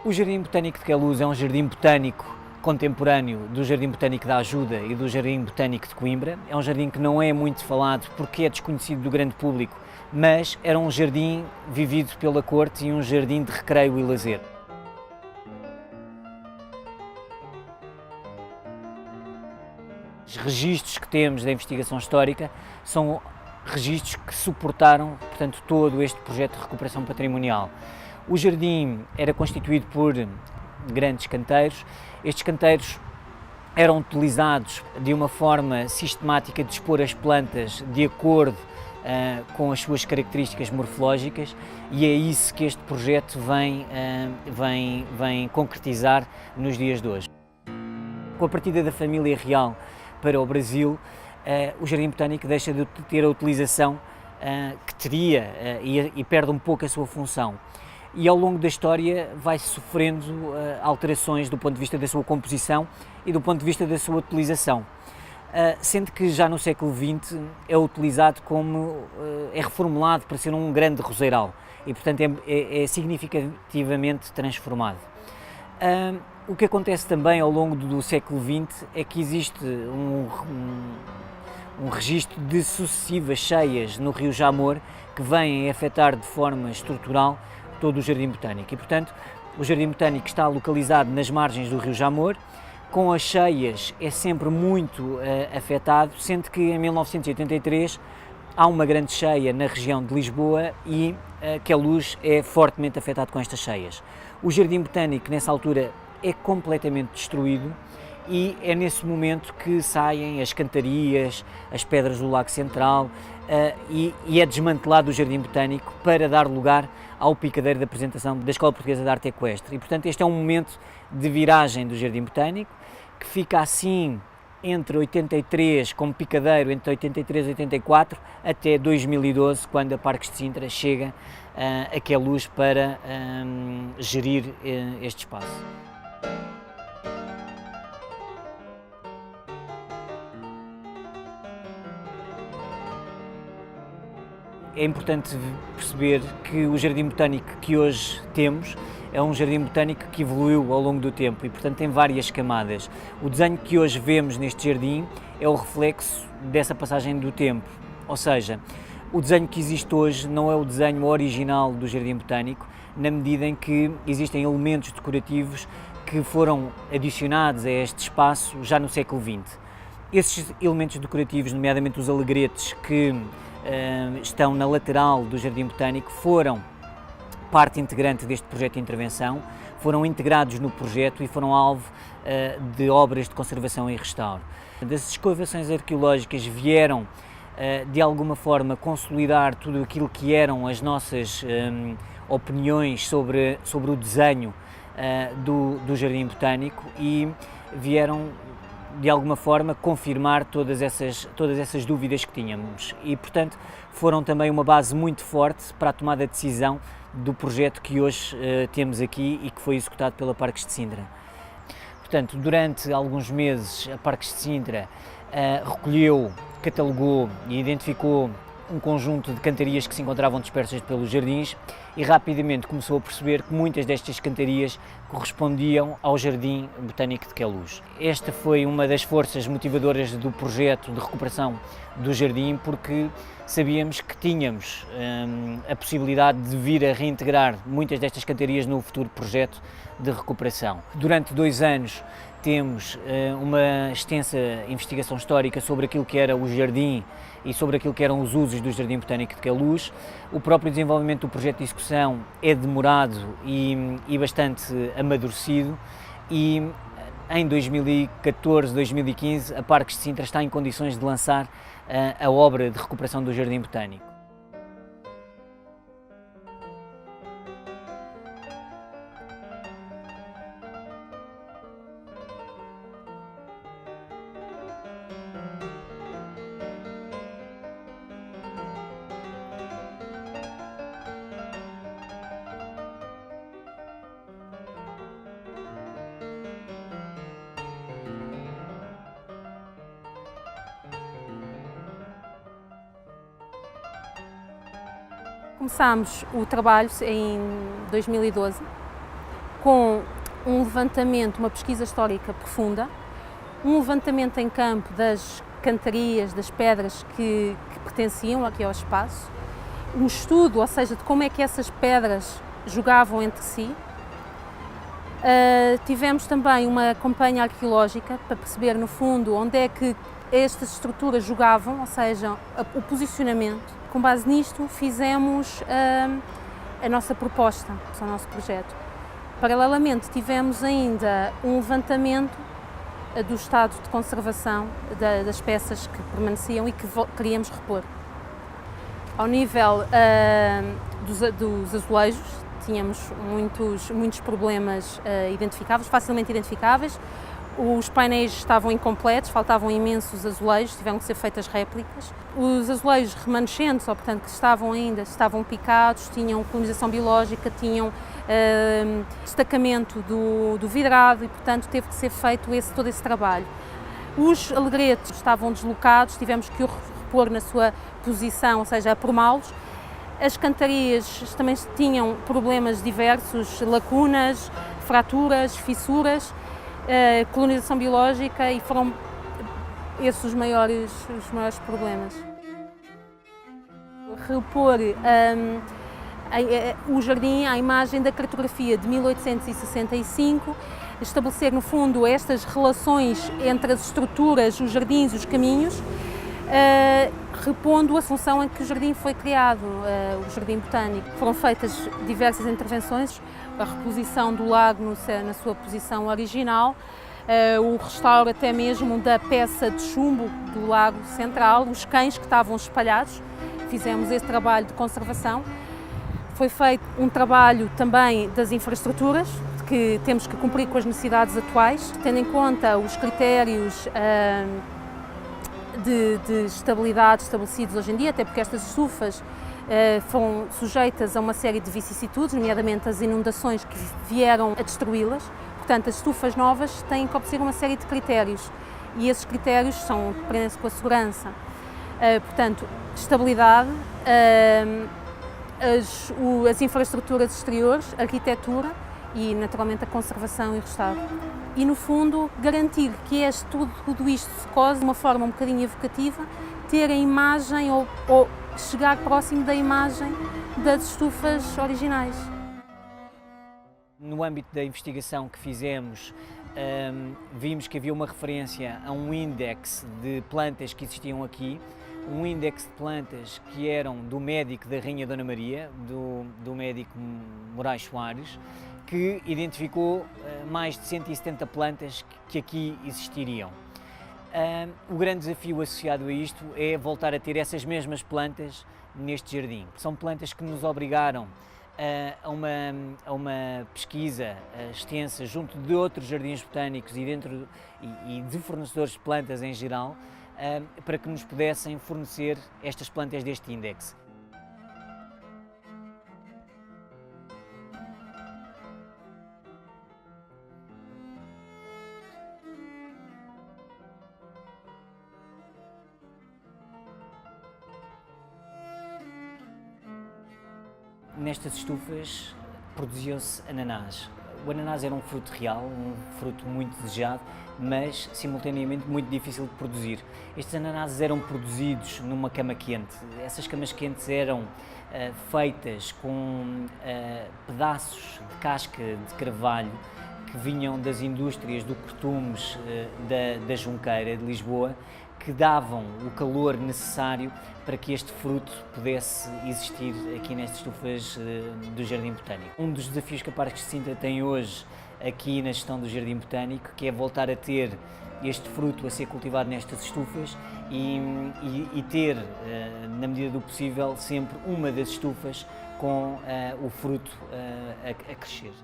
O Jardim Botânico de Queluz é um jardim botânico contemporâneo do Jardim Botânico da Ajuda e do Jardim Botânico de Coimbra. É um jardim que não é muito falado porque é desconhecido do grande público, mas era um jardim vivido pela corte e um jardim de recreio e lazer. Os registros que temos da investigação histórica são registros que suportaram, portanto, todo este projeto de recuperação patrimonial. O jardim era constituído por grandes canteiros. Estes canteiros eram utilizados de uma forma sistemática de expor as plantas de acordo com as suas características morfológicas, e é isso que este projeto vem concretizar nos dias de hoje. Com a partida da família real para o Brasil, o Jardim Botânico deixa de ter a utilização que teria e perde um pouco a sua função. E ao longo da história vai-se sofrendo alterações do ponto de vista da sua composição e do ponto de vista da sua utilização. Sendo que já no século XX é utilizado como, é reformulado para ser um grande roseiral e, portanto, é significativamente transformado. O que acontece também ao longo do século XX é que existe um registro de sucessivas cheias no Rio Jamor que vêm a afetar de forma estrutural todo o Jardim Botânico e, portanto, o Jardim Botânico está localizado nas margens do Rio Jamor. Com as cheias é sempre muito afetado, sendo que em 1983 há uma grande cheia na região de Lisboa e Queluz é fortemente afetado com estas cheias. O Jardim Botânico nessa altura é completamente destruído e é nesse momento que saem as cantarias, as pedras do Lago Central e é desmantelado o Jardim Botânico para dar lugar ao picadeiro de apresentação da Escola Portuguesa de Arte Equestre. E, portanto, este é um momento de viragem do Jardim Botânico, que fica assim entre 83, como picadeiro, entre 83 e 84, até 2012, quando a Parques de Sintra chega a Queluz para gerir este espaço. É importante perceber que o Jardim Botânico que hoje temos é um jardim botânico que evoluiu ao longo do tempo e, portanto, tem várias camadas. O desenho que hoje vemos neste jardim é o reflexo dessa passagem do tempo, ou seja, o desenho que existe hoje não é o desenho original do Jardim Botânico, na medida em que existem elementos decorativos que foram adicionados a este espaço já no século XX. Esses elementos decorativos, nomeadamente os alegretes que estão na lateral do Jardim Botânico, foram parte integrante deste projeto de intervenção, foram integrados no projeto e foram alvo de obras de conservação e restauro. As escavações arqueológicas vieram, de alguma forma, consolidar tudo aquilo que eram as nossas opiniões sobre o desenho do Jardim Botânico e vieram, de alguma forma, confirmar todas essas dúvidas que tínhamos e, portanto, foram também uma base muito forte para a tomada de decisão do projeto que hoje temos aqui e que foi executado pela Parques de Sintra. Portanto, durante alguns meses a Parques de Sintra recolheu, catalogou e identificou um conjunto de cantarias que se encontravam dispersas pelos jardins e rapidamente começou a perceber que muitas destas cantarias correspondiam ao Jardim Botânico de Queluz. Esta foi uma das forças motivadoras do projeto de recuperação do jardim, porque sabíamos que tínhamos a possibilidade de vir a reintegrar muitas destas cantarias no futuro projeto de recuperação. Durante 2 anos temos uma extensa investigação histórica sobre aquilo que era o jardim e sobre aquilo que eram os usos do Jardim Botânico de Queluz. O próprio desenvolvimento do projeto de execução é demorado e bastante amadurecido e em 2014, 2015, a Parques de Sintra está em condições de lançar a obra de recuperação do Jardim Botânico. Começámos o trabalho em 2012 com um levantamento, uma pesquisa histórica profunda, um levantamento em campo das cantarias, das pedras que pertenciam aqui ao espaço, um estudo, ou seja, de como é que essas pedras jogavam entre si. Tivemos também uma campanha arqueológica para perceber, no fundo, onde é que estas estruturas jogavam, ou seja, o posicionamento. Com base nisto, fizemos a nossa proposta, o nosso projeto. Paralelamente, tivemos ainda um levantamento do estado de conservação das peças que permaneciam e que queríamos repor. Ao nível dos azulejos, tínhamos muitos problemas facilmente identificáveis. Os painéis estavam incompletos, faltavam imensos azulejos, tiveram que ser feitas réplicas. Os azulejos remanescentes, ou portanto que estavam picados, tinham colonização biológica, tinham destacamento do vidrado e, portanto, teve que ser feito todo esse trabalho. Os alegretes estavam deslocados, tivemos que o repor na sua posição, ou seja, aprumá-los. As cantarias também tinham problemas diversos, lacunas, fraturas, fissuras, colonização biológica, e foram esses os maiores problemas. Repor o jardim à imagem da cartografia de 1865, estabelecer no fundo estas relações entre as estruturas, os jardins e os caminhos, repondo a função em que o jardim foi criado, o Jardim Botânico. Foram feitas diversas intervenções, a reposição do lago na sua posição original, o restauro até mesmo da peça de chumbo do lago central, os cães que estavam espalhados, fizemos esse trabalho de conservação. Foi feito um trabalho também das infraestruturas, que temos que cumprir com as necessidades atuais, tendo em conta os critérios de estabilidade estabelecidos hoje em dia, até porque estas estufas foram sujeitas a uma série de vicissitudes, nomeadamente as inundações que vieram a destruí-las. Portanto, as estufas novas têm que obedecer uma série de critérios, e esses critérios prendem-se com a segurança. Portanto, estabilidade, as infraestruturas exteriores, a arquitetura e, naturalmente, a conservação e restauro. E, no fundo, garantir que tudo isto se cose de uma forma um bocadinho evocativa, ter a imagem ou chegar próximo da imagem das estufas originais. No âmbito da investigação que fizemos, vimos que havia uma referência a um índex de plantas que existiam aqui, um índex de plantas que eram do médico da Rainha Dona Maria, do médico Moraes Soares, que identificou mais de 170 plantas que aqui existiriam. O grande desafio associado a isto é voltar a ter essas mesmas plantas neste jardim. São plantas que nos obrigaram a uma pesquisa extensa junto de outros jardins botânicos e de fornecedores de plantas em geral, para que nos pudessem fornecer estas plantas deste índex. Nestas estufas produziam-se ananás. O ananás era um fruto real, um fruto muito desejado, mas simultaneamente muito difícil de produzir. Estes ananáses eram produzidos numa cama quente. Essas camas quentes eram feitas com pedaços de casca de carvalho que vinham das indústrias do Cortumes da Junqueira de Lisboa, que davam o calor necessário para que este fruto pudesse existir aqui nestas estufas do Jardim Botânico. Um dos desafios que a Parques de Sintra tem hoje aqui na gestão do Jardim Botânico, que é voltar a ter este fruto a ser cultivado nestas estufas e ter, na medida do possível, sempre uma das estufas com o fruto a crescer.